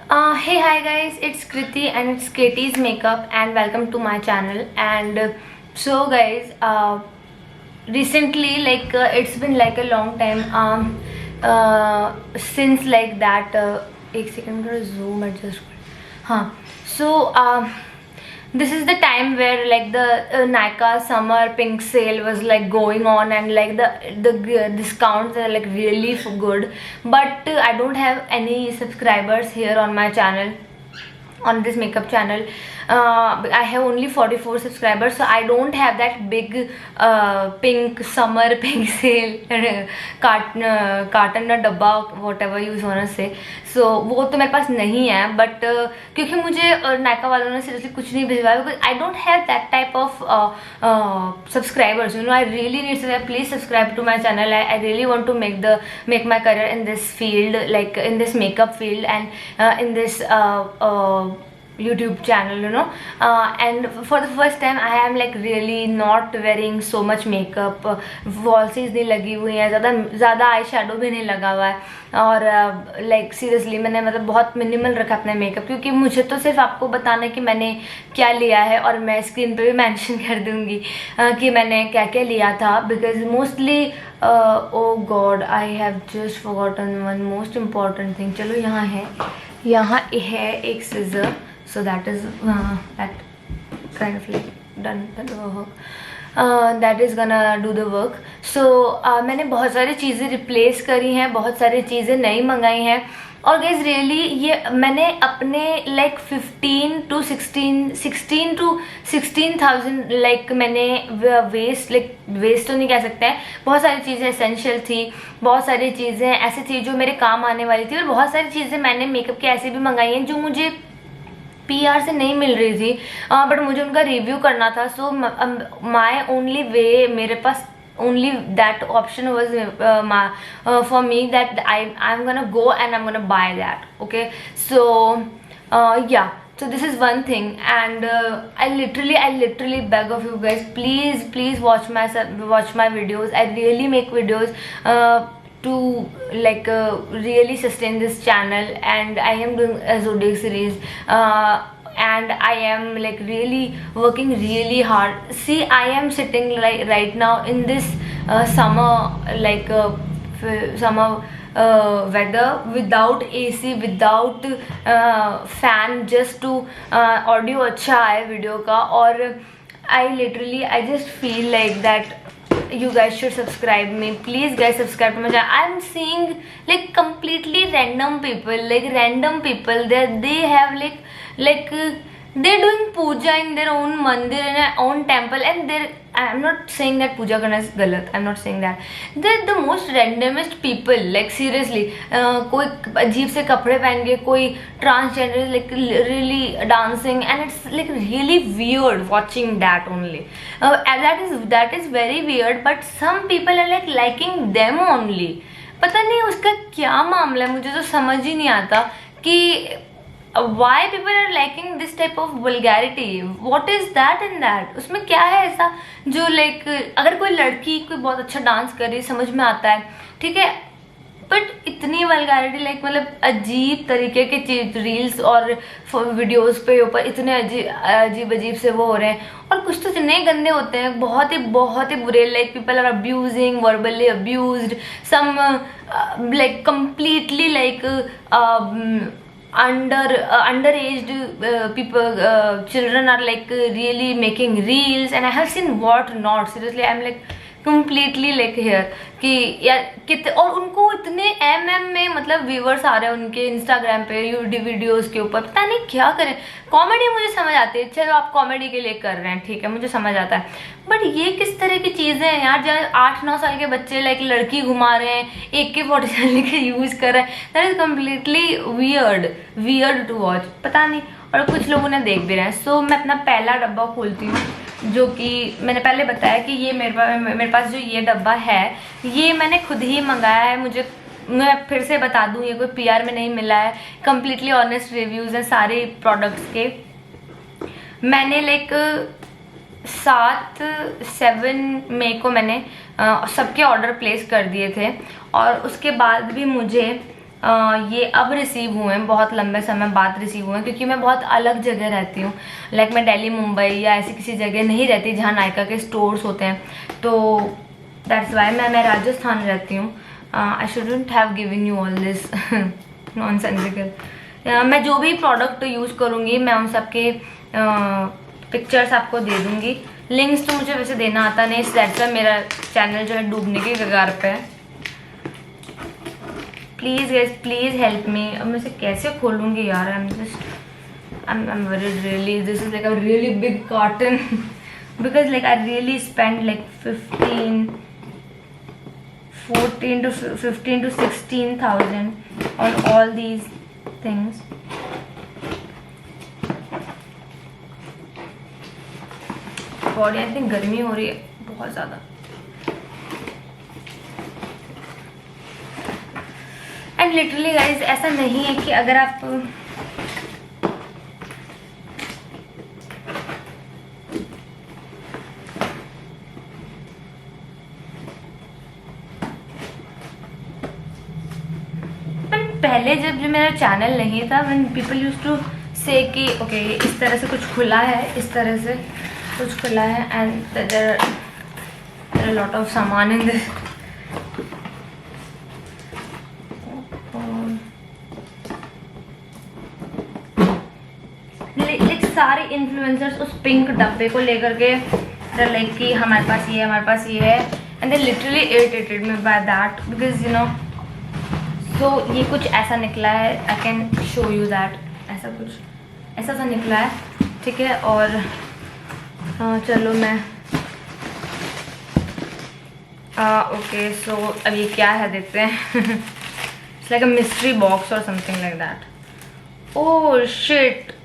Hey, hi guys, it's Kriti and it's Katie's Makeup and welcome to my channel. And so guys, recently it's been like a long time since like that. एक second का zoom adjust हाँ. So this is the time where like the Nykaa summer pink sale was like going on, and like the discounts are like really good, but I don't have any subscribers here on my channel, on this makeup channel. I have only 44 subscribers, so I don't have that big pink summer pink sale carton डब्बा whatever you wanna say. So वो तो मेरे पास नहीं है, but क्योंकि मुझे नायका वालों ने seriously कुछ नहीं भिजवाया, because I don't have that type of subscribers. You know, I really need to please subscribe to my channel. I really want to make my career in this field, like in this makeup field, and in this YouTube channel, you know. And for the first time I am like really not wearing so much makeup. वॉल्सीज नहीं लगी हुई हैं, ज़्यादा eye shadow भी नहीं लगा हुआ है, और like सीरियसली मैंने मतलब बहुत मिनिमल रखा अपना मेकअप, क्योंकि मुझे तो सिर्फ आपको बताना है कि मैंने क्या लिया है, और मैं स्क्रीन पे भी मेंशन कर दूँगी कि मैंने क्या क्या लिया था, because mostly oh god I have just forgotten one most important thing. चलो यहाँ है एक scissor. So that is that kind of like done the work. That is gonna do the work. So मैंने बहुत सारी चीज़ें रिप्लेस करी हैं, बहुत सारी चीज़ें नई मंगाई हैं, और गाइज रियली ये मैंने अपने like 15 to 16,000 like मैंने वेस्ट तो नहीं कह सकते हैं. बहुत सारी चीज़ें एसेंशियल थी, बहुत सारी चीज़ें ऐसी थी जो मेरे काम आने वाली थी, और बहुत सारी चीज़ें मैंने मेकअप के ऐसे भी मंगाई हैं जो मुझे PR से नहीं मिल रही थी, बट मुझे उनका रिव्यू करना था. सो माई ओनली वे, मेरे पास only that option was for me, that I'm gonna go and I'm gonna buy that. Okay, so yeah, so this is one thing, and I literally beg of you guys, please watch my videos. I really make videos to like really sustain this channel, and I am doing a Zodiac series, and I am like really working really hard. See, I am sitting like right now in this summer weather, without AC, without fan, just to audio अच्छा आए video का. और I just feel like that you guys should subscribe me. Please guys, subscribe to my channel. I'm seeing like completely random people, they have like they're doing puja in their own mandir, in their own temple, and I'm not saying that puja karna is galat, I'm not saying that. They're the most randomest people, like seriously. कोई अजीब से कपड़े पहन के, कोई transgender like really dancing, and it's like really weird watching that only. And that is very weird, but some people are like liking them only. पता नहीं उसका क्या मामला है, मुझे तो समझ ही नहीं आता कि why people are liking this type of vulgarity. What is that in that? उसमें क्या है ऐसा जो like अगर कोई लड़की कोई बहुत अच्छा डांस कर रही, समझ में आता है, ठीक है, बट इतनी वल्गैरिटी like मतलब अजीब तरीके के रील्स और वीडियोस पे ऊपर इतने अजीब से वो हो रहे हैं, और कुछ तो इतने गंदे होते हैं, बहुत ही बुरे. like people are abusing, verbally abused, some like completely like underaged people, children are like really making reels, and I have seen what not. Seriously, I'm like completely like here कि यार कितने, और उनको इतने में मतलब व्यूवर्स आ रहे हैं उनके इंस्टाग्राम पे यूट्यूब वीडियोस के ऊपर. पता नहीं क्या करें. कॉमेडी मुझे समझ आती है, चलो आप कॉमेडी के लिए कर रहे हैं, ठीक है, मुझे समझ आता है, बट ये किस तरह की चीज़ें हैं यार, जहाँ 8-9 साल के बच्चे लाइक लड़की घुमा रहे हैं, AK-47 लेके यूज़ कर रहे हैं. That is completely weird to watch. पता नहीं, और कुछ लोगों ने देख भी रहे हैं. सो मैं अपना पहला डब्बा खोलती हूँ, जो कि मैंने पहले बताया कि ये मेरे पास जो ये डब्बा है, ये मैंने खुद ही मंगाया है. मैं फिर से बता दूँ, ये कोई PR में नहीं मिला है, कम्प्लीटली ऑनेस्ट रिव्यूज़ हैं सारे प्रोडक्ट्स के. मैंने लाइक 7 मई को मैंने सबके ऑर्डर प्लेस कर दिए थे, और उसके बाद भी मुझे ये अब रिसीव हुए हैं, बहुत लंबे समय बाद रिसीव हुए हैं, क्योंकि मैं बहुत अलग जगह रहती हूँ। लाइक मैं दिल्ली, मुंबई या ऐसी किसी जगह नहीं रहती जहाँ नायका के स्टोर्स होते हैं, तो दैट्स वाई मैं राजस्थान रहती हूँ। I shouldn't have given you all this nonsensical. मैं जो भी प्रोडक्ट यूज़ करूँगी मैं उन सब के पिक्चर्स आपको दे दूँगी। लिंक्स तो मुझे वैसे देना आता नहीं, दैट्स वाई मेरा चैनल जो है डूबने की कगार पे है। Please guys, please help me. अब मैं इसे कैसे खोलूँगी यार? I'm very really, this is like a really big carton because like I really spent like 14 to 16,000 on all these things. Body I think गर्मी हो रही है बहुत ज़्यादा। एंड लिटरली गाइज ऐसा नहीं है कि अगर आप पहले जब जो मेरा चैनल नहीं था, व्हेन पीपल यूज्ड टू से कि ओके इस तरह से कुछ खुला है, इस तरह से कुछ खुला है, and there are lot of सामान इन दिस। सारे इन्फ्लुएंसर्स उस पिंक डब्बे को लेकर के लाइक कि हमारे पास ये है, हमारे पास ये है, and they literally irritated me by that because you know. So ये कुछ ऐसा निकला है, I can show you that. ऐसा कुछ ऐसा सा निकला है, ठीक है। और चलो मैं ओके सो अब ये क्या है देखते हैं। It's like a mystery box और something like that. Oh shit,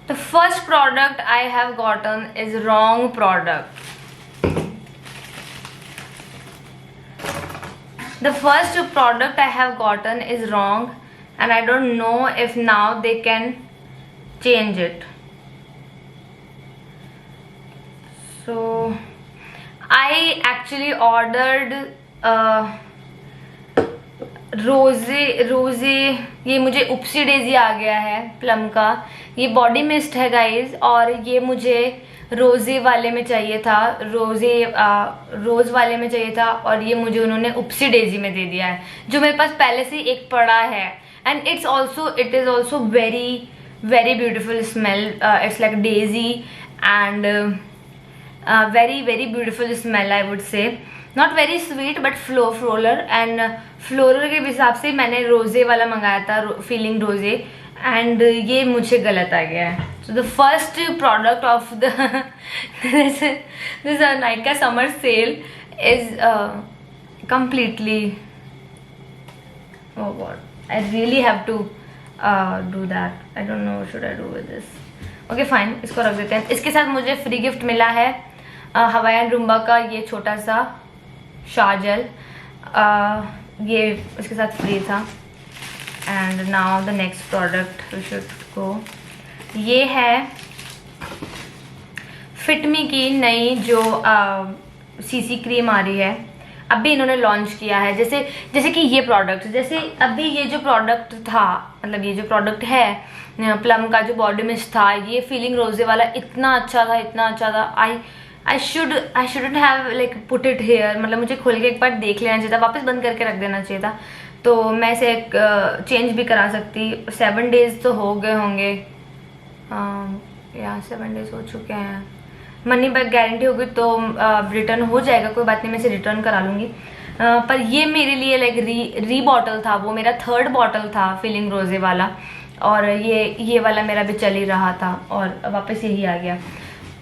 the first product I have gotten is wrong product. The first product I have gotten is wrong and I don't know if now they can change it. So I actually ordered रोज़े ये मुझे उपसी Daisy आ गया है plum का। ये body mist है guys, और ये मुझे रोज़े वाले में चाहिए था, रोज़ वाले में चाहिए था, और ये मुझे उन्होंने उपसी डेजी में दे दिया है, जो मेरे पास पहले से एक पड़ा है। And it is also very very beautiful smell. It's like Daisy and very very beautiful smell I would से। Not very sweet but floral, and floral के हिसाब से मैंने रोज़े वाला मंगाया था, फीलिंग रोज़े, एंड ये मुझे गलत आ गया है। So the first product of the this Nykaa summer sale is completely, oh god, I really have to do that. I don't know what should I do with this. Okay fine, इसको रख देते हैं। इसके साथ मुझे फ्री गिफ्ट मिला है Hawaiian Roomba का ये छोटा सा शाजल, ये इसके साथ फ्री था। And now the next product we should go, ये है फिटमी की नई जो सीसी क्रीम आ रही है, अभी इन्होंने लॉन्च किया है। जैसे कि ये प्रोडक्ट, जैसे अभी ये जो प्रोडक्ट था, मतलब ये जो प्रोडक्ट है प्लम का जो बॉडी मिस्ट था, ये फीलिंग रोजे वाला इतना अच्छा था, इतना अच्छा था। I shouldn't have like put it here, मतलब मुझे खोल के एक बार देख लेना चाहिए था, वापस बंद करके रख देना चाहिए था। तो मैं इसे चेंज भी करा सकती। 7 डेज तो हो गए होंगे, या 7 डेज हो चुके हैं। मनी बैक गारंटी होगी तो रिटर्न हो जाएगा, कोई बात नहीं, मैं इसे रिटर्न करा लूँगी। पर ये मेरे लिए लाइक री बॉटल था, वो मेरा 3rd बॉटल था फीलिंग रोजे वाला, और ये वाला मेरा भी चल ही रहा था और वापस यही आ गया।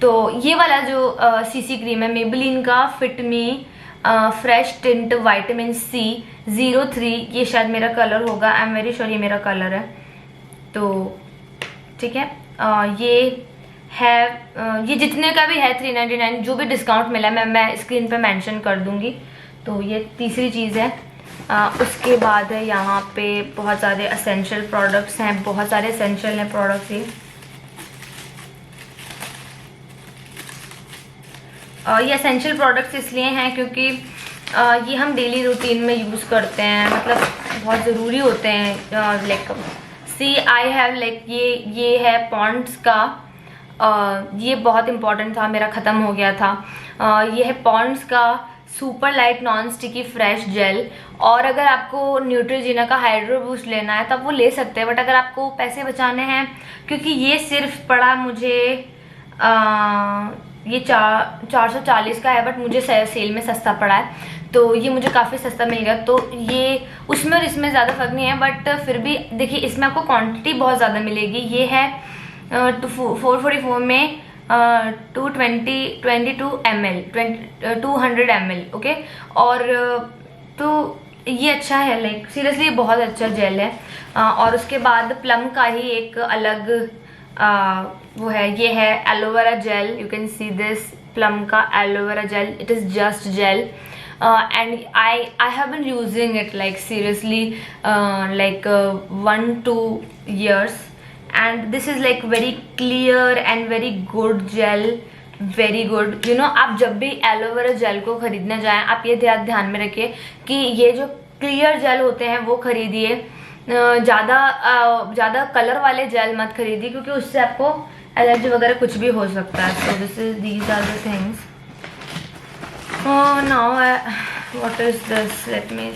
तो ये वाला जो सीसी क्रीम है मेबेलिन का फिट मी फ्रेश टिंट विटामिन C 03, ये शायद मेरा कलर होगा, आई एम वेरी श्योर ये मेरा कलर है। तो ठीक है, ये है, ये जितने का भी है 399, जो भी डिस्काउंट मिला है मैं स्क्रीन पे मेंशन कर दूंगी। तो ये तीसरी चीज़ है। उसके बाद है यहाँ पे बहुत सारे एसेंशियल प्रोडक्ट्स हैं, बहुत सारे एसेंशियल हैं प्रोडक्ट्स ये एसेंशियल प्रोडक्ट्स इसलिए हैं क्योंकि ये हम डेली रूटीन में यूज़ करते हैं, मतलब बहुत ज़रूरी होते हैं। Like see I have like ये है पॉन्ड्स का, ये बहुत इंपॉर्टेंट था, मेरा ख़त्म हो गया था। ये है पॉन्ड्स का super light non sticky fresh gel. और अगर आपको न्यूट्रोजिना का हाइड्रो बूस्ट लेना है तब वो ले सकते हैं, बट अगर आपको पैसे बचाने हैं, क्योंकि ये सिर्फ पड़ा मुझे ये 440 का है, बट मुझे सेल में सस्ता पड़ा है, तो ये मुझे काफ़ी सस्ता मिल गया। तो ये उसमें और इसमें ज़्यादा फ़र्क नहीं है, बट फिर भी देखिए इसमें आपको क्वांटिटी बहुत ज़्यादा मिलेगी। ये है 444 में 222 ml 200 ml, ओके। और तो ये अच्छा है, लाइक सीरियसली बहुत अच्छा जेल है। और उसके बाद प्लम का ही एक अलग वो है, ये है aloe vera gel. You can see this plum का aloe vera gel, it is just gel and I have been using it like seriously like 1-2 years, and this is like very clear and very good gel, very good, you know। आप जब भी aloe vera gel को खरीदने जाएं आप ये ध्यान में रखिए कि ये जो क्लियर जेल होते हैं वो खरीदिए, ज़्यादा कलर वाले जेल मत खरीदिए, क्योंकि उससे आपको एलर्जी वगैरह कुछ भी हो सकता है। सो these are the things. Oh, now what is this? Let me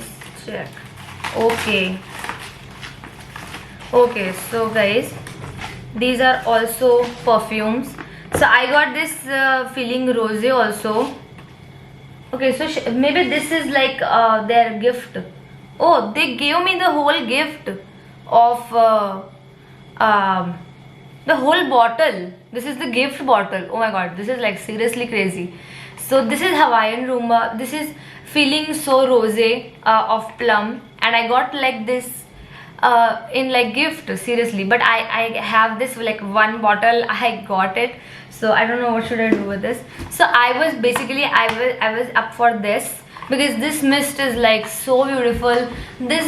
check. Okay, so guys, these are also perfumes. So I got this feeling rose also. Okay, so maybe this is like their gift. Oh, they gave me the whole gift of the whole bottle. This is the gift bottle. Oh my god, this is like seriously crazy. So this is Hawaiian Roomba. This is feeling so rosy of plum, and I got like this in like gift, seriously. But I have this like one bottle, I got it, so I don't know what should I do with this. So I was up for this because this mist is like so beautiful. This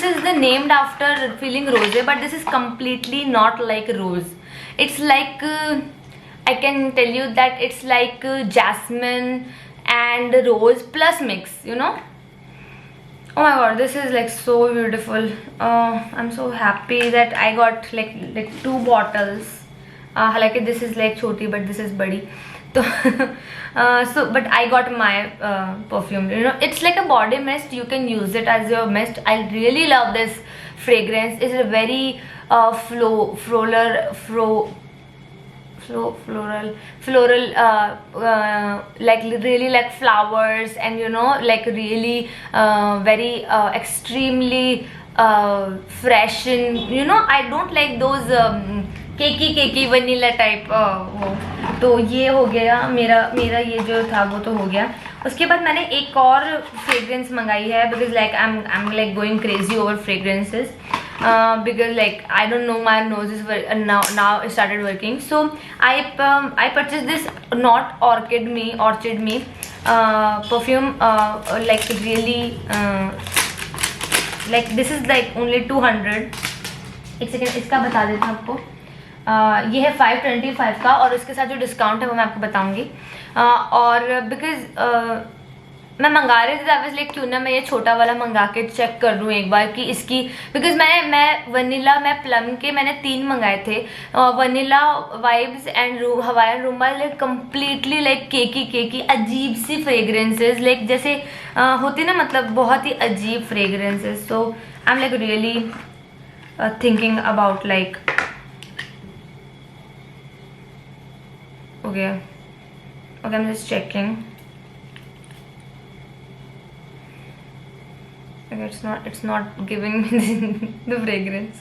is the named after feeling rosy, but this is completely not like rose. It's like I can tell you that it's like jasmine and rose plus mix, you know. Oh my god, this is like so beautiful. I'm so happy that I got like 2 bottles. हालांकि this is like छोटी but this is बड़ी, तो so but I got my perfume, you know. It's like a body mist, you can use it as your mist. I really love this fragrance. It's a very floral like really like flowers, and you know, like really very extremely fresh, and you know, I don't like those cakey vanilla type वो। तो ये हो गया मेरा ये जो था वो तो हो गया। उसके बाद मैंने एक और फ्रेग्रेंस मंगाई है, because like I am like going crazy over fragrances, because like I don't know, my nose is now it started working. So I purchased this not orchid me perfume, like really like this is like only 200। एक second इसका बता देता हूँ आपको। ये है 525 का, और इसके साथ जो डिस्काउंट है वो मैं आपको बताऊंगी। और बिकॉज मैं मंगा रही थी, लाइक क्यों ना मैं ये छोटा वाला मंगा के चेक कर लूँ एक बार कि इसकी, बिकॉज मैं प्लम के मैंने 3 मंगाए थे, vanilla vibes and Hawaiian rumba, like completely like केकी अजीब सी फ्रेग्रेंसेज, लाइक जैसे होती ना, मतलब बहुत ही अजीब fragrances. So I am like really thinking about like okay, I'm just checking. Okay, it's not giving me the fragrance.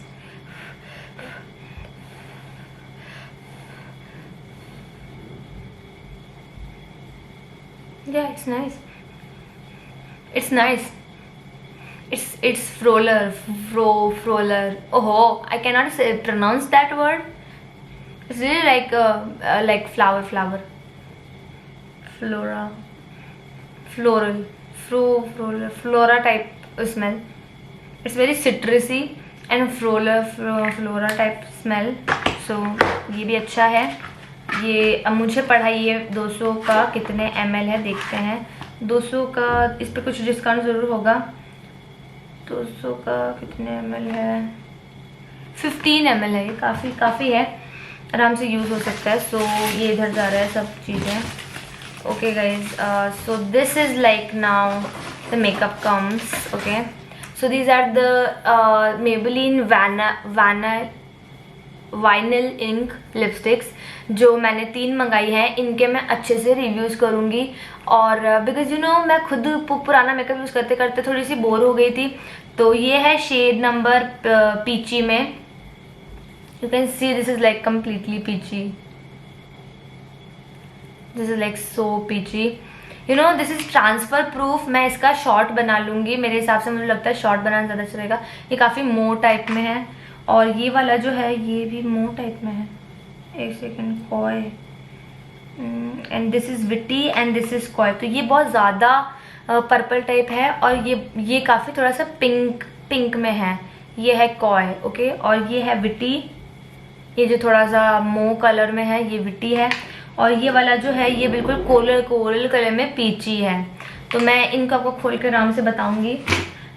Yeah, it's nice. It's Froller. Oh, I cannot pronounce that word. It's really like flower, flora type smell. It's very citrusy and flora type smell. So ये भी अच्छा है। ये अब मुझे पढ़ा, ये 200 का कितने ml है देखते हैं। 200 का इस पर कुछ डिस्काउंट ज़रूर होगा। 200 का कितने ml है? 15 ml है। ये काफ़ी है, आराम से यूज़ हो सकता है। सो ये इधर जा रहा है सब चीज़ें। Okay guys, so this is like now the makeup comes. Okay, so these are the Maybelline vinyl ink lipsticks जो मैंने 3 मंगाई हैं। इनके मैं अच्छे से रिव्यूज़ करूँगी। और बिकॉज यू नो मैं खुद पुराना मेकअप यूज़ करते करते थोड़ी सी बोर हो गई थी। तो ये है शेड नंबर पीची में। You can see this is like completely peachy, this is like so peachy. You know this is transfer proof. मैं इसका शॉर्ट बना लूँगी, मेरे हिसाब से मुझे लगता है शॉर्ट बनाना ज़्यादा चलेगा। ये काफ़ी मो टाइप में है और ये वाला जो है ये भी मो टाइप में है। एक second, coy and this is witty and this is coy. तो ये बहुत ज़्यादा पर्पल टाइप है और ये काफ़ी थोड़ा सा पिंक में है। ये है कॉय, ओके, और ये है विटी। ये जो थोड़ा सा मो कलर में है ये विटी है। और ये वाला जो है ये बिल्कुल कोरल कलर में पीची है। तो मैं इनको आपको खोल कर आराम से बताऊंगी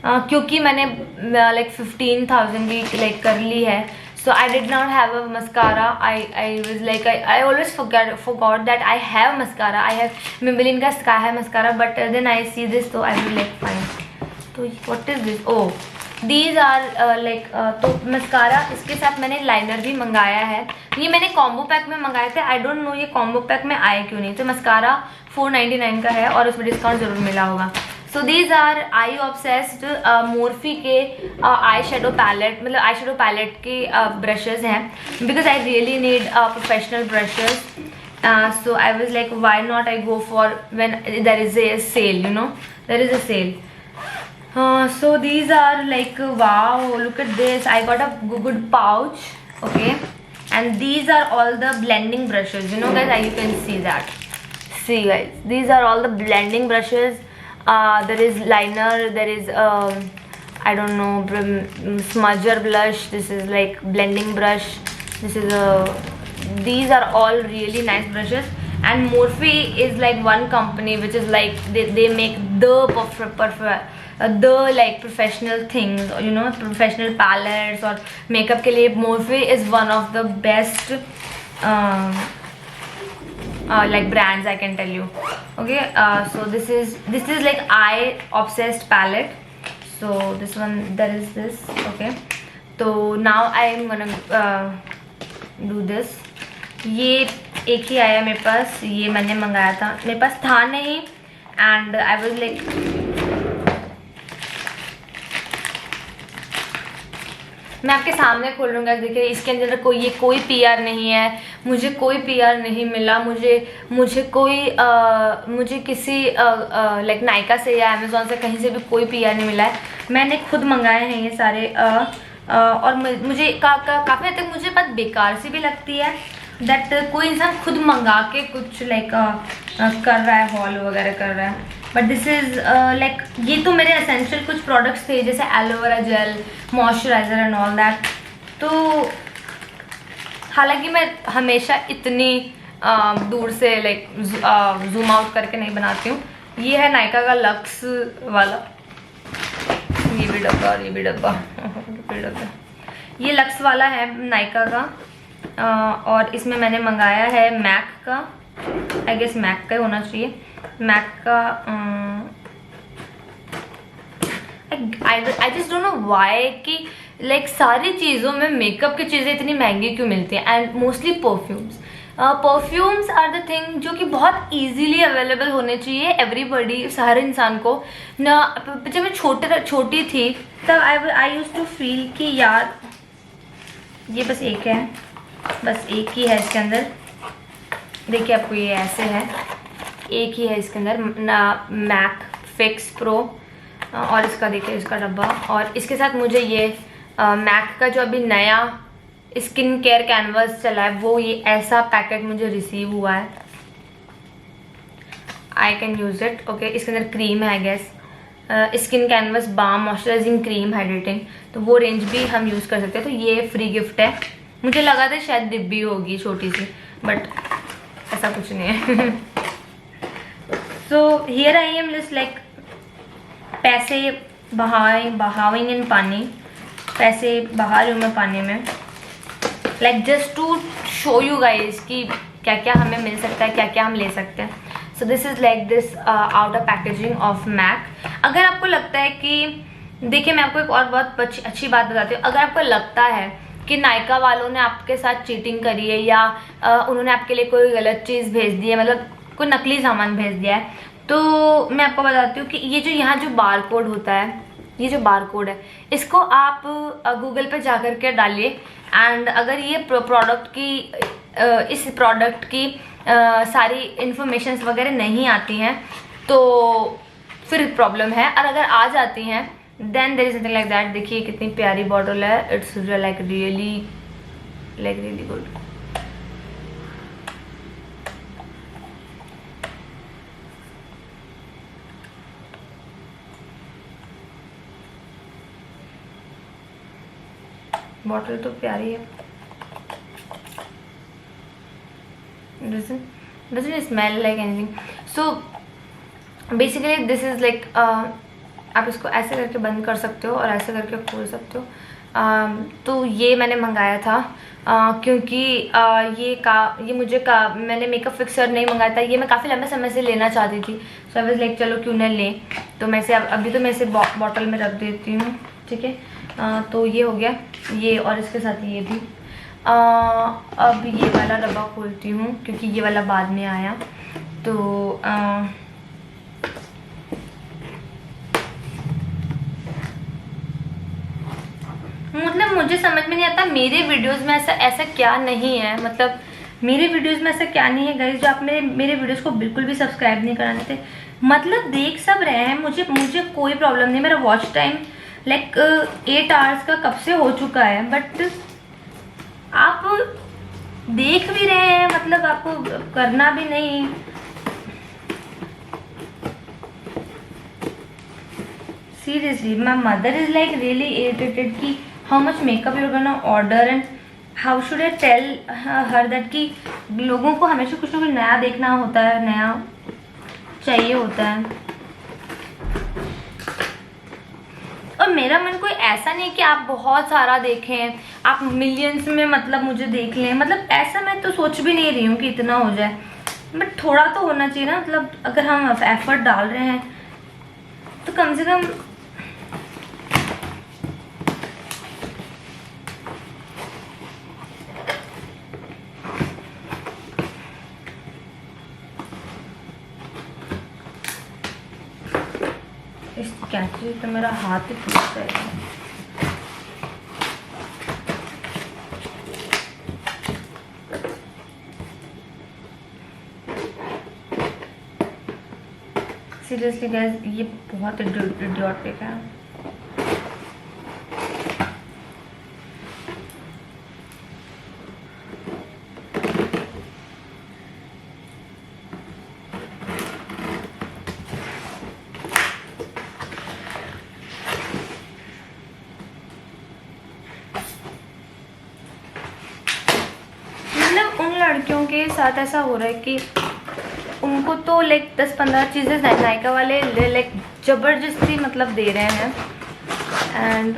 क्योंकि मैंने लाइक 15,000 भी लाइक कर ली है। So I did not have a mascara. I was like I always forgot that I have mascara. I have Maybelline का स्काई है mascara, but then I see this तो आई विल लाइक फाइन। तो what is this? Oh, these are like two mascara. इसके साथ मैंने liner भी मंगाया है। ये मैंने कॉम्बो पैक में मंगाए थे। आई डोंट नो ये कॉम्बो पैक में आए क्यों नहीं। तो मस्कारा 499 का है और उसमें डिस्काउंट ज़रूर मिला होगा। So these are I obsessed Morphe के आई शेडो पैलेट, मतलब आई शेडो पैलेट के ब्रशेज़ हैं। Because I really need professional brushes. So I was like why not I go for when there is a sale, you know there is a sale. So these are like wow, look at this. I got a good pouch, okay, and these are all the blending brushes, you know guys. You can see that. See guys, these are all the blending brushes. There is liner, there is I don't know, smudger blush. This is like blending brush. This is these are all really nice brushes. And Morphe is like one company which is like they make the like professional things, you know, professional palettes और makeup के लिए Morphe is one of the best like brands I can tell you. Okay, so this is like eye obsessed palette. So this one, there is this. Okay, so now I am gonna do this. ये एक ही आया मेरे पास, ये मैंने मंगाया था, मेरे पास था नहीं एंड आई वाज लाइक मैं आपके सामने खोल लूँगा। देखिए इसके अंदर कोई PR नहीं है, मुझे कोई PR नहीं मिला। मुझे किसी लाइक नायका से या अमेज़ॉन से कहीं से भी कोई PR नहीं मिला है। मैंने खुद मंगाए हैं ये सारे और मुझे काफ़ी हद तक मुझे बात बेकार सी भी लगती है दैट कोई इंसान खुद मंगा के कुछ लाइक कर रहा है, हॉल वगैरह कर रहा है। बट दिस इज़ लाइक ये तो मेरे एसेंशियल कुछ प्रोडक्ट्स थे जैसे aloe vera gel, moisturiser and all that. तो हालांकि मैं हमेशा इतनी दूर से लाइक जूम आउट करके नहीं बनाती हूँ। ये है नायका का लक्स वाला, ये भी डब्बा और ये भी डब्बा ये लक्स वाला है नायका का। और इसमें मैंने मंगाया है मैक का, आई गेस मैक का ही होना चाहिए, मैक का। I just don't know why कि लाइक सारी चीज़ों में मेकअप की चीज़ें इतनी महंगी क्यों मिलती हैं। And mostly perfumes are the thing जो कि बहुत इजीली अवेलेबल होने चाहिए एवरीबडी, हर इंसान को ना। जब मैं छोटी थी तब आई यूज टू फील कि यार ये बस एक है, बस एक ही है इसके अंदर। देखिए आपको ये ऐसे है, एक ही है इसके अंदर ना, मैक फिक्स प्रो। और इसका देखिए इसका डब्बा। और इसके साथ मुझे ये मैक का जो अभी नया स्किन केयर कैनवस चला है वो ये ऐसा पैकेट मुझे रिसीव हुआ है। I can use it. Okay, इसके अंदर क्रीम है I guess, skin canvas balm moisturising cream hydrating, तो वो रेंज भी हम यूज़ कर सकते हैं। तो ये फ्री गिफ्ट है। मुझे लगा था शायद डिब्बी होगी छोटी सी, बट ऐसा कुछ नहीं है। So here I am just like पैसे बहाविंग इन पानी, पैसे बहा रही हूँ मैं पानी में, like just to show you guys कि क्या क्या हमें मिल सकता है, क्या क्या हम ले सकते हैं. So this is like this outer packaging of MAC. अगर आपको लगता है कि, देखिए मैं आपको एक और बहुत अच्छी बात बताती हूँ, अगर आपको लगता है कि नायका वालों ने आपके साथ चीटिंग करी है या उन्होंने आपके लिए कोई गलत चीज़ भेज दी है, मतलब कोई नकली सामान भेज दिया है, तो मैं आपको बताती हूँ कि ये जो यहाँ जो बार कोड होता है, ये जो बार कोड है, इसको आप गूगल पे जा कर के डालिए. एंड अगर ये प्रोडक्ट की इस प्रोडक्ट की सारी इंफॉर्मेशंस वगैरह नहीं आती हैं तो फिर प्रॉब्लम है, और अगर आ जाती हैं then there is something like that. देखिए कितनी प्यारी बॉटल है, it's like really good. Bottle तो प्यारी है, doesn't smell like anything. So basically this is like आप इसको ऐसे करके बंद कर सकते हो और ऐसे करके खोल सकते हो. तो ये मैंने मंगाया था क्योंकि ये मैंने मेकअप फिक्सर नहीं मंगाया था, ये मैं काफ़ी लंबे समय से लेना चाहती थी. सो आई वाज लाइक चलो क्यों ना लें. तो मैं इसे अभी तो मैं इसे बॉटल में रख देती हूँ, ठीक है. तो ये हो गया ये, और इसके साथ ये भी. अब ये वाला डब्बा खोलती हूँ क्योंकि ये वाला बाद में आया. तो मतलब मुझे समझ में नहीं आता मेरे वीडियोस में ऐसा क्या नहीं है, मतलब मेरे वीडियोस में ऐसा क्या नहीं है गाइस जो आप मेरे वीडियोस को बिल्कुल भी सब्सक्राइब नहीं कराने थे. मतलब देख सब रहे हैं, मुझे कोई प्रॉब्लम नहीं. मेरा वॉच टाइम लाइक 8 आवर्स का कब से हो चुका है, बट आप देख भी रहे हैं, मतलब आपको करना भी नहीं. Seriously my mother is like really irritated कि how much makeup you are gonna order and how should I tell her that कि लोगों को हमेशा कुछ ना कुछ नया देखना होता है, नया चाहिए होता है. और मेरा मन कोई ऐसा नहीं कि आप बहुत सारा देखें, आप मिलियंस में मतलब मुझे देख लें, मतलब ऐसा मैं तो सोच भी नहीं रही हूँ कि इतना हो जाए, बट थोड़ा तो होना चाहिए ना. मतलब अगर हम एफर्ट डाल रहे हैं तो कम से कम इस कैंची तो मेरा हाथ ही टूट जाएगा. सीरियसली गाइस ये बहुत इडियोटिक है. उन लड़कियों के साथ ऐसा हो रहा है कि उनको तो लाइक 10-15 चीज़ें नायका वाले लाइक ज़बरदस्ती मतलब दे रहे हैं. एंड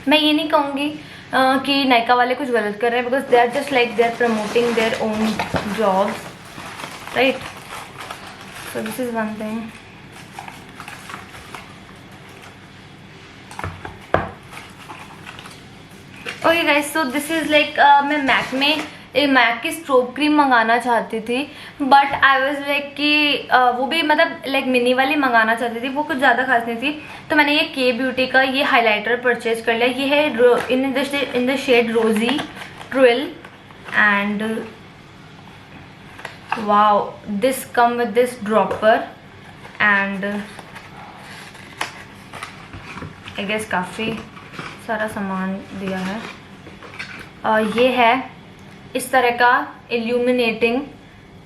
मैं ये नहीं कहूँगी कि नायका वाले कुछ गलत कर रहे हैं, because they are just like they are promoting their own jobs, right. So this is one thing. Okay guys, so this is like मैं मैक की स्ट्रोब क्रीम मंगाना चाहती थी, बट आई वाज लाइक कि वो भी मतलब लाइक मिनी वाली मंगाना चाहती थी, वो कुछ ज़्यादा खास नहीं थी. तो मैंने ये के ब्यूटी का ये हाइलाइटर परचेज कर लिया. ये है in the shade rosy twill, and wow this come with this dropper, and I guess काफ़ी सारा सामान दिया है. ये है इस तरह का इल्यूमिनेटिंग,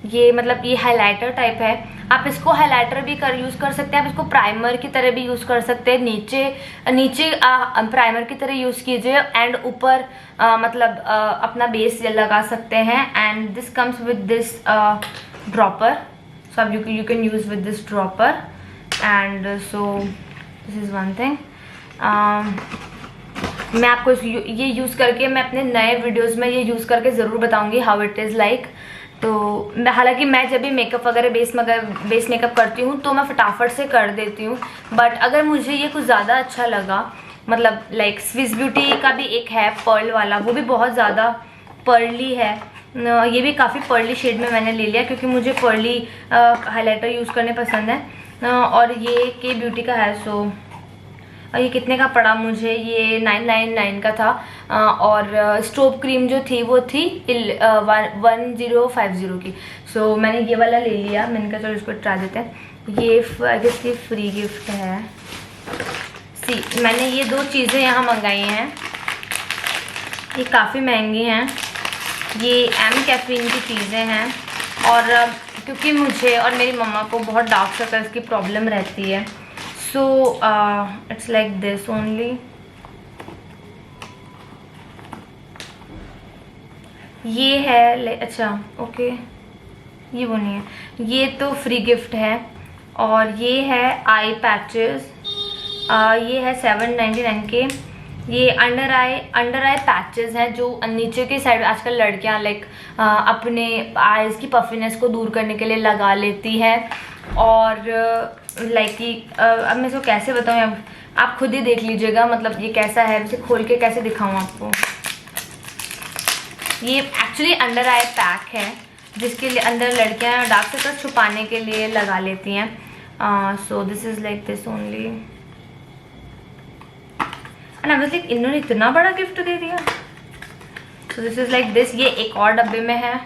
ये मतलब ये हाइलाइटर टाइप है. आप इसको हाइलाइटर भी यूज़ कर सकते हैं, आप इसको प्राइमर की तरह भी यूज़ कर सकते हैं. नीचे प्राइमर की तरह यूज़ कीजिए एंड ऊपर मतलब अपना बेस लगा सकते हैं. And this comes with this dropper. So you can use with this dropper, and so this is one thing. मैं आपको ये यूज़ करके मैं अपने नए वीडियोस में ये यूज़ करके ज़रूर बताऊंगी हाउ इट इज़ लाइक। तो हालांकि मैं जब भी मेकअप वगैरह बेस मेकअप करती हूँ तो मैं फटाफट से कर देती हूँ, बट अगर मुझे ये कुछ ज़्यादा अच्छा लगा, मतलब लाइक स्विस ब्यूटी का भी एक है पर्ल वाला, वो भी बहुत ज़्यादा पर्ली है, ये भी काफ़ी पर्ली शेड में मैंने ले लिया क्योंकि मुझे पर्ली हाइलाइटर यूज़ करने पसंद है। और ये के ब्यूटी का है। सो ये कितने का पड़ा मुझे, ये 999 का था। और स्ट्रोब क्रीम जो थी वो थी 1050 की। सो मैंने ये वाला ले लिया, मैंने कहा चलो इसको ट्राई देते हैं। ये आई गेस ये फ्री गिफ्ट है। सी मैंने ये 2 चीज़ें यहाँ मंगाई हैं, ये काफ़ी महंगी हैं, ये एम कैफीन की चीज़ें हैं। और क्योंकि मुझे और मेरी मम्मा को बहुत डार्क सर्कल्स की प्रॉब्लम रहती है, so it's like this only। ये है अच्छा ओके, ये वो नहीं है, ये तो फ्री गिफ्ट है। और ये है आई पैचेस, ये है 799 के। ये अंडर आई पैचेस हैं जो नीचे की साइड आजकल लड़कियां लाइक अपने आईज की पफिनेस को दूर करने के लिए लगा लेती है। और लाइक कि अब मैं इसको कैसे बताऊँ, आप खुद ही देख लीजिएगा, मतलब ये कैसा है, इसे खोल के कैसे दिखाऊँ आपको। ये एक्चुअली अंडर आई पैक है जिसके लिए अंदर लड़कियां डार्क सर्कल्स छुपाने के लिए लगा लेती हैं। So this is like this only, and I was like इन्होंने इतना बड़ा गिफ्ट दे दिया। सो दिस इज़ लाइक दिस, ये एक और डब्बे में है,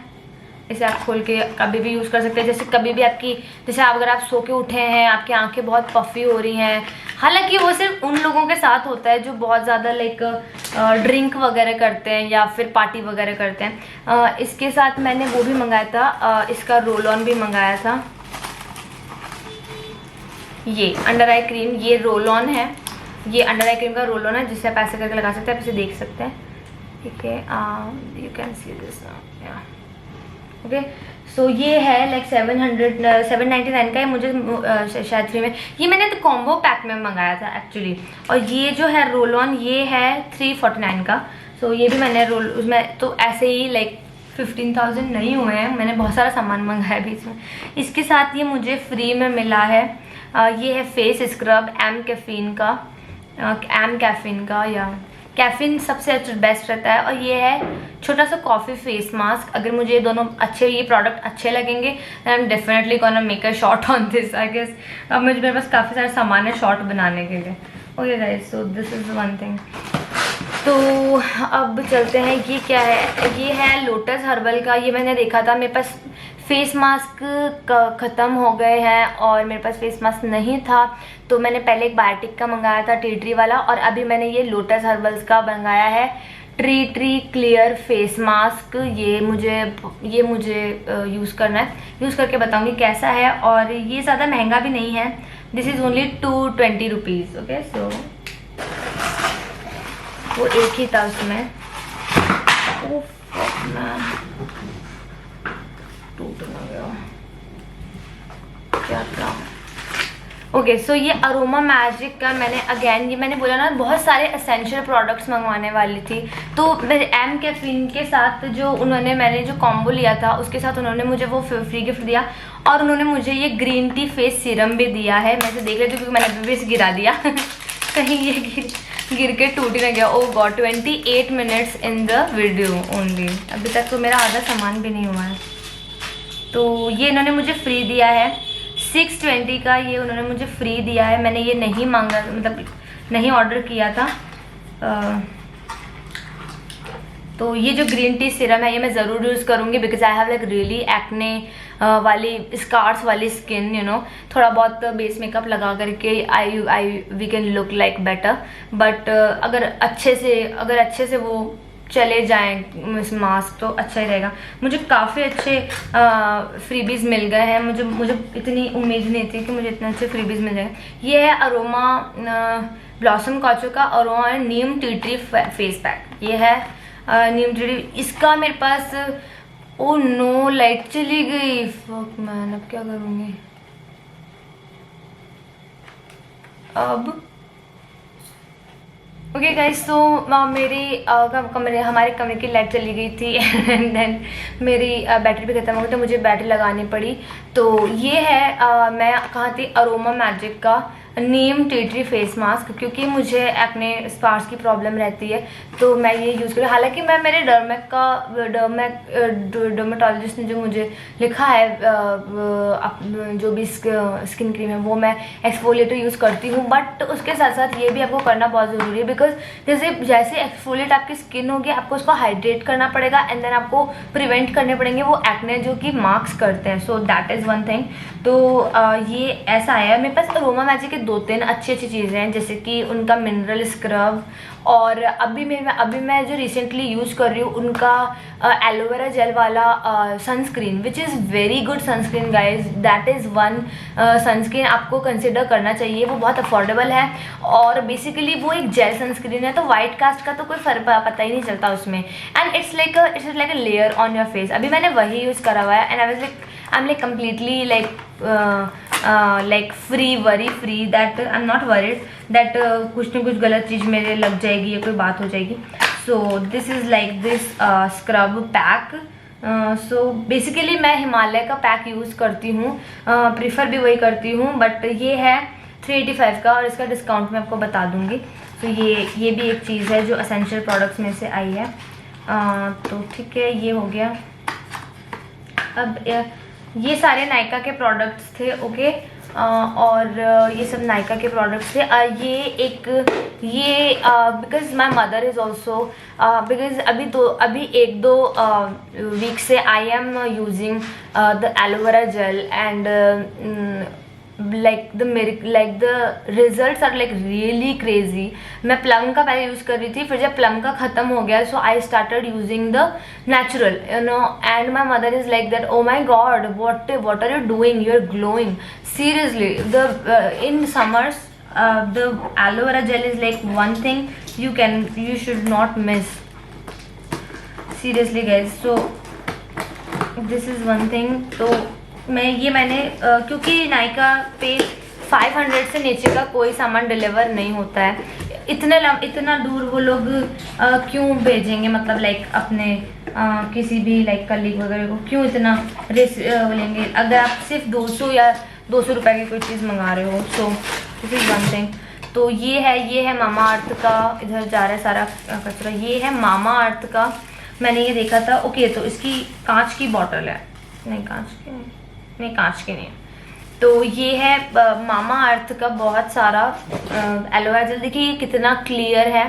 इसे आप खोल के कभी भी यूज़ कर सकते हैं। जैसे कभी भी आपकी, जैसे अगर आप सो के उठे हैं, आपकी आंखें बहुत पफ़ी हो रही हैं, हालांकि वो सिर्फ उन लोगों के साथ होता है जो बहुत ज़्यादा लाइक ड्रिंक वगैरह करते हैं या फिर पार्टी वगैरह करते हैं। इसके साथ मैंने वो भी मंगाया था, इसका रोल ऑन भी मंगाया था, ये अंडर आई क्रीम, ये रोल ऑन है, ये अंडर आई क्रीम का रोल ऑन है जिससे आप ऐसे करके लगा सकते हैं, आप इसे देख सकते हैं, ठीक है। You can see this okay. So ये है लाइक 799 का है, मुझे शायद फ्री में, ये मैंने तो कॉम्बो पैक में मंगाया था एक्चुअली। और ये जो है रोल ऑन, ये है 349 का। सो ये भी मैंने रोल उसमें तो ऐसे ही लाइक 15,000 नहीं हुए हैं, मैंने बहुत सारा सामान मंगाया भी इसमें। इसके साथ ये मुझे फ्री में मिला है, ये है फेस स्क्रब एम कैफीन का या कैफीन सबसे बेस्ट रहता है। और ये है छोटा सा कॉफ़ी फेस मास्क। अगर मुझे ये दोनों ये प्रोडक्ट अच्छे लगेंगे I am definitely gonna make a short on this I guess. अब मेरे पास काफ़ी सारे सामान है शॉर्ट बनाने के लिए। Okay guys, so this is one thing. तो अब चलते हैं, ये क्या है, ये है लोटस हर्बल का। ये मैंने देखा था, मेरे पास फेस मास्क ख़त्म हो गए हैं और मेरे पास फेस मास्क नहीं था, तो मैंने पहले एक बायोटिक का मंगाया था टी ट्री वाला, और अभी मैंने ये लोटस हर्बल्स का मंगाया है ट्री क्लियर फेस मास्क। ये मुझे यूज़ करना है, यूज़ करके बताऊंगी कैसा है। और ये ज़्यादा महंगा भी नहीं है, this is only 220 rupees. Okay, so वो एक ही था उसमें, टूट ना गया क्या था। ओके, सो ये अरोमा मैजिक का मैंने अगेन, ये मैंने बोला ना बहुत सारे एसेंशियल प्रोडक्ट्स मंगवाने वाली थी, तो मेरे एम कैफीन के साथ जो मैंने जो कॉम्बो लिया था उसके साथ उन्होंने मुझे वो फ्री गिफ्ट दिया, और उन्होंने मुझे ये ग्रीन टी फेस सीरम भी दिया है। मैं इसे देख रही थी क्योंकि मैंने अभी भी इसे गिरा दिया कहीं ये गिर के टूट ही ना गया। Oh God, 28 minutes in the video only, अभी तक तो मेरा आधा सामान भी नहीं हुआ है। तो ये इन्होंने मुझे फ्री दिया है 620 का, ये उन्होंने मुझे फ्री दिया है। मैंने ये नहीं मांगा, मतलब नहीं ऑर्डर किया था। तो ये जो ग्रीन टी सीरम है ये मैं ज़रूर यूज़ करूँगी, because I have like really acne वाली स्कार्स वाली स्किन, यू नो। थोड़ा बहुत बेस मेकअप लगा करके we can look like better, but अगर अच्छे से वो चले जाएं इस मास्क तो अच्छा ही रहेगा। मुझे काफ़ी अच्छे फ्रीबीज मिल गए हैं, मुझे इतनी उम्मीद नहीं थी कि मुझे इतने अच्छे फ्रीबीज मिल जाएंगे। ये है अरोमा ब्लॉसम कॉचो का अरोमा नीम टी ट्री फेस पैक। ये है नीम टी ट्री, इसका मेरे पास ओ नो, लाइट चली गई। फक मैन, अब क्या करूँगी अब? ओके गाइस, तो मेरी कमरे हमारे कमरे की लाइट चली गई थी एंड देन मेरी बैटरी भी खत्म हो गई, तो मुझे बैटरी लगानी पड़ी। तो ये है मैं कहाँ थी, अरोमा मैजिक का नीम टी ट्री फेस मास्क, क्योंकि मुझे एक्ने स्पार्स की प्रॉब्लम रहती है तो मैं ये यूज़ करूँ। हालांकि मैं मेरे डर्मेटोलॉजिस्ट ने जो मुझे लिखा है जो भी स्किन क्रीम है वो मैं एक्सफोलिएटर यूज़ करती हूँ, बट उसके साथ साथ ये भी आपको करना बहुत ज़रूरी है, बिकॉज जैसे एक्सफोलिएट आपकी स्किन होगी आपको उसको हाइड्रेट करना पड़ेगा एंड देन आपको प्रिवेंट करने पड़ेंगे वो एक्ने जो कि मार्क्स करते हैं। So that is one thing. तो ये ऐसा है मेरे पास अरोमा मैजिक के 2-3 अच्छी चीज़ें हैं, जैसे कि उनका मिनरल स्क्रब, और अभी मैं जो रिसेंटली यूज़ कर रही हूँ उनका एलोवेरा जेल वाला sunscreen, which is very good sunscreen guys. That is one sunscreen आपको कंसिडर करना चाहिए, वो बहुत अफोर्डेबल है और बेसिकली वो एक जेल सनस्क्रीन है, तो वाइट कास्ट का तो कोई फर्क पता ही नहीं चलता उसमें, and it's like a layer on your face. अभी मैंने वही यूज़ करा हुआ है and I am like completely like worry free, that I am not worried that कुछ न कुछ गलत चीज़ मेरे लग जाएगी या कोई बात हो जाएगी। सो this is like this scrub pack. So basically मैं हिमालय का पैक यूज़ करती हूँ, प्रीफर भी वही करती हूँ, बट ये है 385 का और इसका डिस्काउंट मैं आपको बता दूँगी। तो ये भी एक चीज़ है जो असेंशियल प्रोडक्ट्स में से आई है। तो ठीक है, ये हो गया। अब ये सारे नायका के प्रोडक्ट्स थे, ओके। और ये सब नायका के प्रोडक्ट्स थे। ये because my mother is also, because अभी 1-2 वीक से I am using the aloe vera gel and like the results are like really crazy। मैं प्लम का पहले यूज़ कर रही थी, फिर जब प्लम का ख़त्म हो गया so I started using the natural, you know, and my mother is like that, oh my God what are you doing, you are glowing seriously। In summers the aloe vera gel is like one thing you should not miss, seriously guys। So this is one thing। तो मैंने क्योंकि नायका पे 500 से नीचे का कोई सामान deliver नहीं होता है, इतना दूर वो लोग क्यों भेजेंगे, मतलब लाइक अपने किसी भी लाइक कलीग वगैरह को क्यों इतना रिस्क लेंगे अगर आप सिर्फ 200 या 200 रुपये की कोई चीज़ मंगा रहे हो। सो दिस इज़ वन थिंग। तो ये है मामा अर्थ का, इधर जा रहा है सारा कचरा, ये है मामा अर्थ का, मैंने ये देखा था। ओके, तो इसकी कांच की बॉटल है, नहीं कांच की नहीं। तो ये है मामा अर्थ का बहुत सारा एलोवेरा जेल। देखिए ये कितना क्लियर है,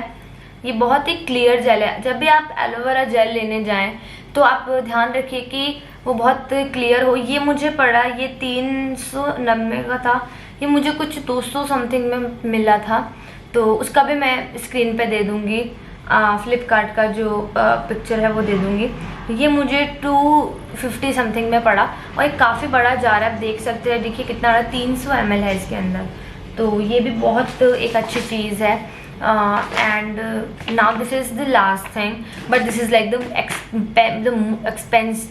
ये बहुत ही क्लियर जेल है। जब भी आप एलोवेरा जेल लेने जाएं तो आप ध्यान रखिए कि वो बहुत क्लियर हो। ये मुझे पड़ा, ये 390 का था, ये मुझे कुछ 200 समथिंग में मिला था, तो उसका भी मैं स्क्रीन पे दे दूँगी, फ्लिपकार्ट का जो पिक्चर है वो दे दूँगी। ये मुझे 250 समथिंग में पड़ा और ये काफ़ी बड़ा जार है, आप देख सकते हैं। देखिए कितना बड़ा, 300 ml है इसके अंदर, तो ये भी बहुत एक अच्छी चीज़ है। And now this is the last thing, but this is like the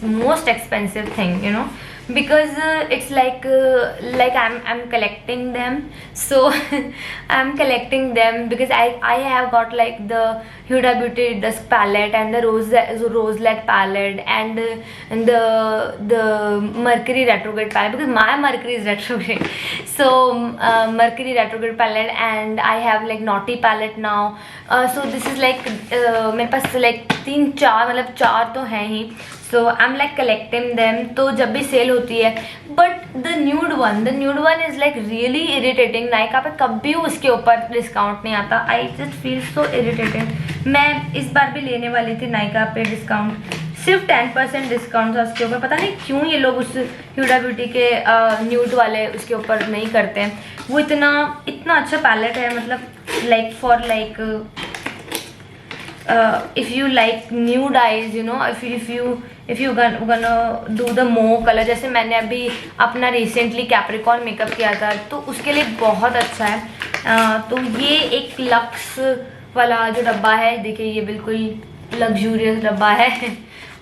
most expensive thing, you know, because it's like I'm collecting them। So I'm collecting them because I have got like the Huda Beauty Dusk palette and the Roselette palette and the Mercury retrograde palette, because my Mercury is retrograde। So Mercury retrograde palette, and I have like Naughty palette now। So this is like मेरे पास like 3-4 मतलब 4 तो हैं ही। So I am like collecting them, तो जब भी sale होती है। But the nude one is like really irritating. Nykaa पे कभी उसके ऊपर डिस्काउंट नहीं आता, I just feel so irritated. मैं इस बार भी लेने वाली थी नायका पे डिस्काउंट, सिर्फ 10% डिस्काउंट था उसके ऊपर। पता नहीं क्यों ये लोग उस ह्यूडा ब्यूटी के न्यूड वाले उसके ऊपर नहीं करते हैं। वो इतना अच्छा पैलेट है, मतलब like for like if you like nude eyes, you know, if you gonna do the mauve color, जैसे मैंने अभी अपना रिसेंटली कैप्रिकॉर्न मेकअप किया था, तो उसके लिए बहुत अच्छा है। तो ये एक लक्स वाला जो डब्बा है, देखिए ये बिल्कुल लग्जूरियस डब्बा है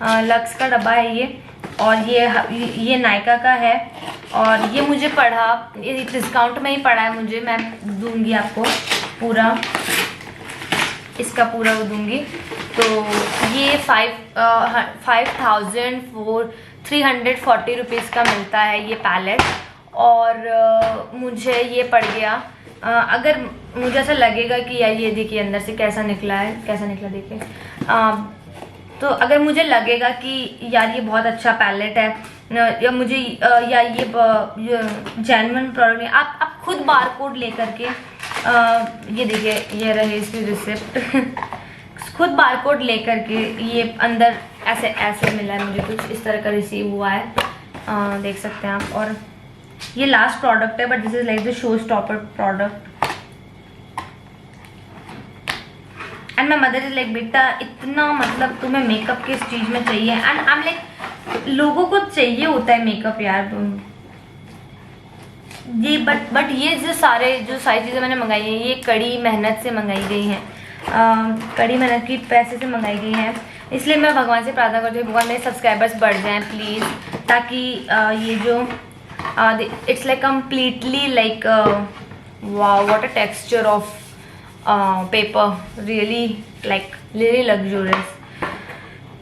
लक्स का डब्बा है ये, और ये नायका का है, और ये मुझे पड़ा, ये डिस्काउंट में ही पड़ा है मुझे, मैं दूंगी आपको पूरा, इसका पूरा वो दूंगी। तो ये 5,340 रुपीज़ का मिलता है ये पैलेट, और मुझे ये पड़ गया। अगर मुझे ऐसा लगेगा कि यार ये देखिए अंदर से कैसा निकला है, कैसा निकला देखिए, तो अगर मुझे लगेगा कि यार ये बहुत अच्छा पैलेट है, या मुझे या ये जेन्युइन प्रोडक्ट है, आप खुद बार कोड लेकर के ये देखिए, ये रहे इसकी रिसिप्ट खुद बार कोड लेकर के, ये अंदर ऐसे ऐसे मिला है मुझे, कुछ इस तरह का रिसीव हुआ है, देख सकते हैं आप। और ये लास्ट प्रोडक्ट है, but this is like the show stopper product. And my mother is like, बेटा इतना मतलब तुम्हें मेकअप किस चीज़ में चाहिए, एंड आई एम लाइक, लोगों को चाहिए होता है मेकअप यार, ये बट ये जो सारी चीज़ें मैंने मंगाई हैं, ये कड़ी मेहनत से मंगाई गई हैं, कड़ी मेहनत की पैसे से मंगाई गई हैं। इसलिए मैं भगवान से प्रार्थना करती हूँ, भगवान मेरे सब्सक्राइबर्स बढ़ जाएं प्लीज़, ताकि ये जो it's like completely like wow, what a texture of paper, really luxurious.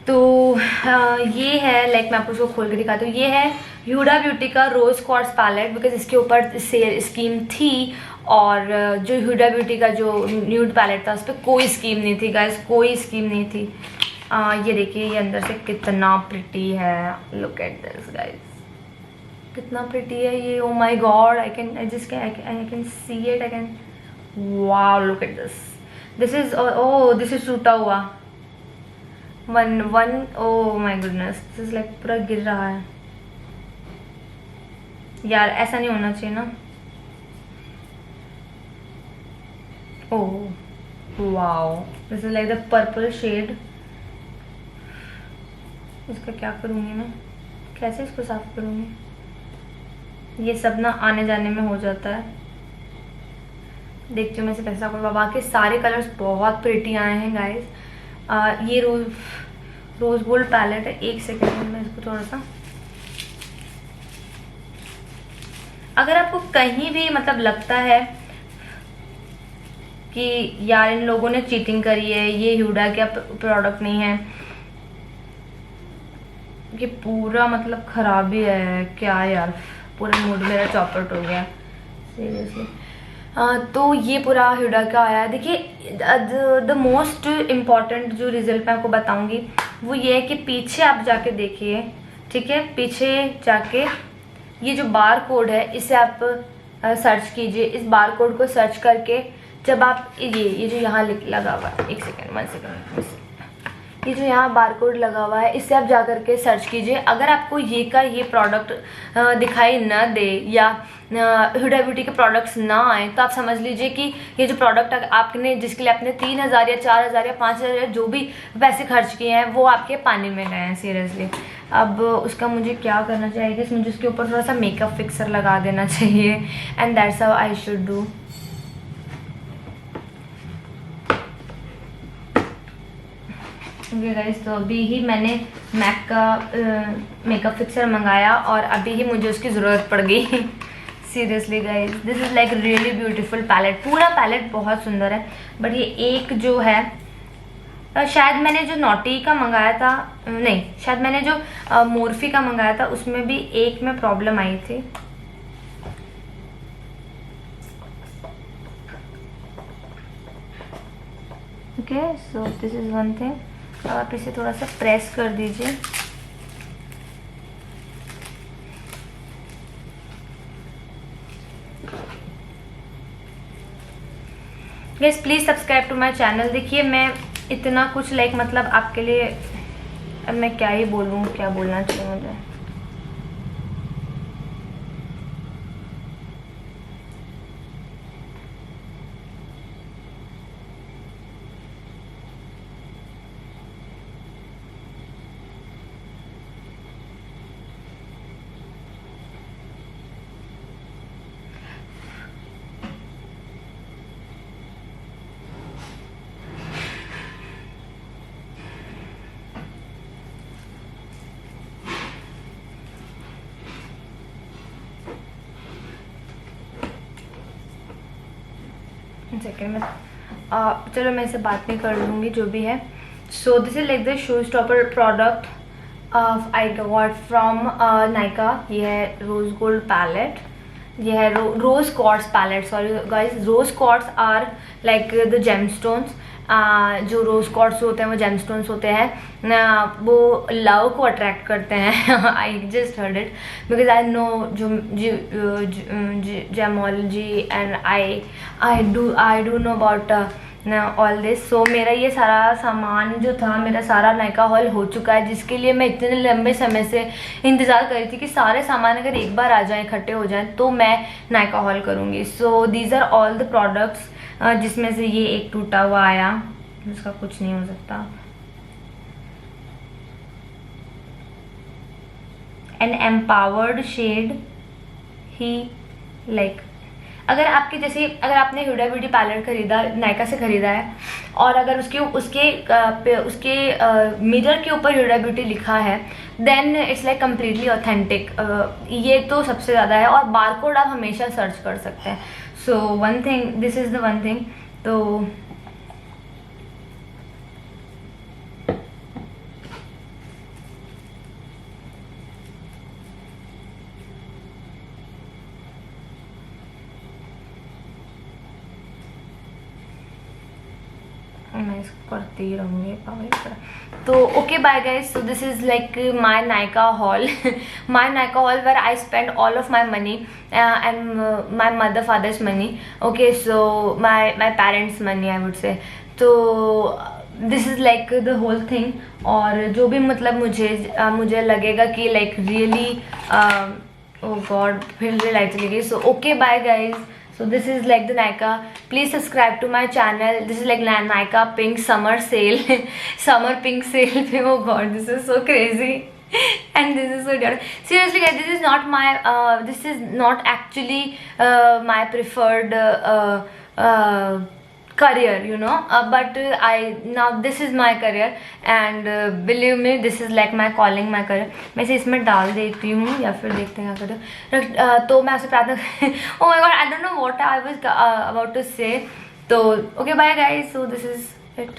तो ये है, लाइक मैं आपको उसको खोल के दिखाती हूँ। ये है ह्यूडा ब्यूटी का रोज़ क्वार्ट्ज पैलेट, बिकॉज इसके ऊपर सेल स्कीम थी, और जो ह्यूडा ब्यूटी का जो न्यूड पैलेट था उस पर कोई स्कीम नहीं थी गाइस, कोई स्कीम नहीं थी। ये देखिए, ये अंदर से कितना प्रिटी है, लुक एट दिस गाइस, कितना प्रिटी है ये, oh my God, I can see it, I can, wow, look at this is, oh this is टूटा हुआ, one oh my goodness, this is like पूरा गिर रहा है यार, ऐसा नहीं होना चाहिए ना। Oh wow, this is like the purple shade. इसका क्या करूँगी मैं, कैसे इसको साफ करूँगी, ये सब ना आने जाने में हो जाता है। देखती हूँ मैं इसे कैसे साफ करूँ। बाकी सारे कलर्स बहुत प्रिटी आए हैं गाइस। ये रोज गोल्ड पैलेट है, एक सेकेंड में इसको थोड़ा सा, अगर आपको कहीं भी मतलब लगता है कि यार इन लोगों ने चीटिंग करी है, ये ह्यूडा का प्रोडक्ट नहीं है, ये पूरा मतलब खराब ही है क्या यार, पूरा मूड मेरा चौपट हो गया सीरियसली। तो ये पूरा ह्यूडा का आया है। देखिए द मोस्ट इम्पॉर्टेंट जो रिजल्ट मैं आपको बताऊंगी वो ये है कि पीछे आप जाके देखिए, ठीक है, पीछे जाके ये जो बार कोड है इसे आप सर्च कीजिए। इस बार कोड को सर्च करके जब आप ये जो यहाँ लगा हुआ है, एक सेकेंड, 1 सेकेंड, ये जो यहाँ बार कोड लगा हुआ है इससे आप जा करके सर्च कीजिए। अगर आपको ये प्रोडक्ट दिखाई ना दे या ह्यूडा ब्यूटी के प्रोडक्ट्स ना आए तो आप समझ लीजिए कि ये जो प्रोडक्ट आपने जिसके लिए आपने 3,000 या 4,000 या 5,000 जो भी पैसे खर्च किए हैं वो आपके पानी में गए हैं सीरियसली। अब उसका मुझे क्या करना चाहिए, मुझे उसके ऊपर थोड़ा सा मेकअप फिक्सर लगा देना चाहिए, and that's how I should do. Okay guys, तो अभी ही मैंने मैक का मेकअप फिक्सर मंगाया और अभी ही मुझे उसकी ज़रूरत पड़ गई seriously guys, this is like really beautiful palette. पूरा पैलेट बहुत सुंदर है, बट ये एक जो है शायद मैंने जो नॉटी का मंगाया था, नहीं शायद मैंने जो मोर्फी का मंगाया था उसमें भी एक में प्रॉब्लम आई थी। Okay, so this is one thing. अब आप इसे थोड़ा सा प्रेस कर दीजिए। Guys please subscribe to my channel. देखिए मैं इतना कुछ लाइक मतलब आपके लिए, अब मैं क्या ही बोलूँ, क्या बोलना चाहिए मुझे। सेकेंड में चलो मैं इसे बात नहीं कर लूँगी जो भी है. So this is like the show stopper product I got from Nykaa. ये है रोज गोल्ड पैलेट. ये है rose quartz palette. Sorry guys, rose quartz are like the gemstones. जो रोज क्वार्ट्स होते हैं वो जेमस्टोन्स होते हैं. वो लव को अट्रैक्ट करते हैं. I just heard it because I know gemmology and I do know about all this. So मेरा ये सारा सामान जो था, मेरा सारा नायका हॉल हो चुका है, जिसके लिए मैं इतने लंबे समय से इंतज़ार कर रही थी कि सारे सामान अगर एक बार आ जाएं, इकट्ठे हो जाएं, तो मैं नायका हॉल करूँगी. So these are all the products, जिसमें से ये एक टूटा हुआ आया, जिसका कुछ नहीं हो सकता. एन एम्पावर्ड शेड ही लाइक. अगर आपके जैसे, अगर आपने हुडा ब्यूटी पैलेट खरीदा, नायका से खरीदा है, और अगर उसके मिरर के ऊपर हुडा ब्यूटी लिखा है, then it's like completely authentic. ये तो सबसे ज़्यादा है. और बारकोड आप हमेशा सर्च कर सकते हैं. So one thing, this is the one thing. तो मैं इसको करती ही रहूँगी पागल की तरह. तो okay bye guys. So this is like my Nykaa haul. My Nykaa haul where I spend all of my money and my mother father's money. Okay, so my parents money I would say. तो this is like the whole thing. और जो भी मतलब मुझे लगेगा कि like really oh God, फिर light चली गई. So okay bye guys. So this is like the Nykaa. Please subscribe to my channel. This is like Nykaa Pink Summer Sale. Summer Pink Sale. Oh god, this is so crazy. And this is so different. Seriously guys, this is not my this is not actually my preferred career, you know, but now this is my career, and believe me, this is like my calling, my career. मैं इसे इसमें डाल देती हूँ या फिर देखते हैं क्या करते हैं. तो मैं आपसे प्रार्थना oh my god, I don't know what I was about to say. तो okay bye guys. So this is it.